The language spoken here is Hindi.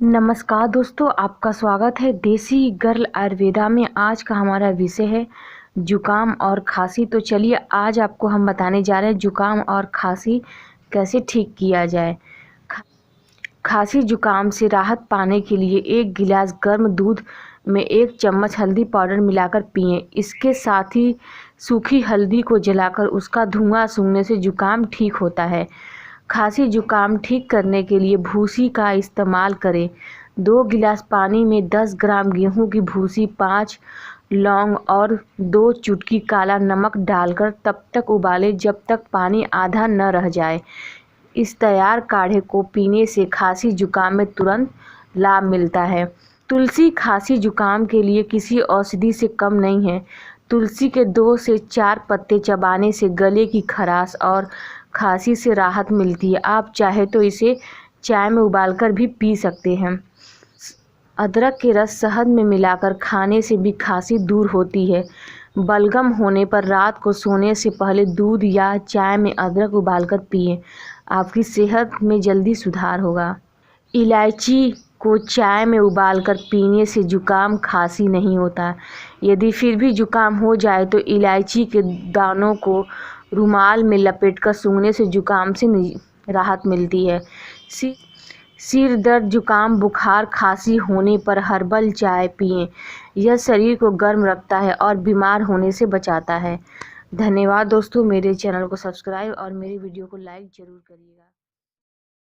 नमस्कार दोस्तों, आपका स्वागत है देसी गर्ल आयुर्वेदा में। आज का हमारा विषय है जुकाम और खांसी। तो चलिए आज आपको हम बताने जा रहे हैं जुकाम और खांसी कैसे ठीक किया जाए। खांसी जुकाम से राहत पाने के लिए 1 गिलास गर्म दूध में 1 चम्मच हल्दी पाउडर मिलाकर पिएं। इसके साथ ही सूखी हल्दी को जलाकर उसका धुआं सूंघने से जुकाम ठीक होता है। खांसी जुकाम ठीक करने के लिए भूसी का इस्तेमाल करें। 2 गिलास पानी में 10 ग्राम गेहूं की भूसी, 5 लौंग और 2 चुटकी काला नमक डालकर तब तक उबालें जब तक पानी आधा न रह जाए। इस तैयार काढ़े को पीने से खांसी जुकाम में तुरंत लाभ मिलता है। तुलसी खांसी जुकाम के लिए किसी औषधि से कम नहीं है। तुलसी के 2 से 4 पत्ते चबाने से गले की खराश और खांसी से राहत मिलती है। आप चाहे तो इसे चाय में उबालकर भी पी सकते हैं। अदरक के रस शहद में मिलाकर खाने से भी खांसी दूर होती है। बलगम होने पर रात को सोने से पहले दूध या चाय में अदरक उबालकर पिएं। आपकी सेहत में जल्दी सुधार होगा। इलायची को चाय में उबालकर पीने से जुकाम खांसी नहीं होता। यदि फिर भी जुकाम हो जाए तो इलायची के दानों को रुमाल में लपेटकर सूंघने से जुकाम से राहत मिलती है। सिर दर्द, जुकाम, बुखार, खांसी होने पर हर्बल चाय पिएं। यह शरीर को गर्म रखता है और बीमार होने से बचाता है। धन्यवाद दोस्तों, मेरे चैनल को सब्सक्राइब और मेरी वीडियो को लाइक ज़रूर करिएगा।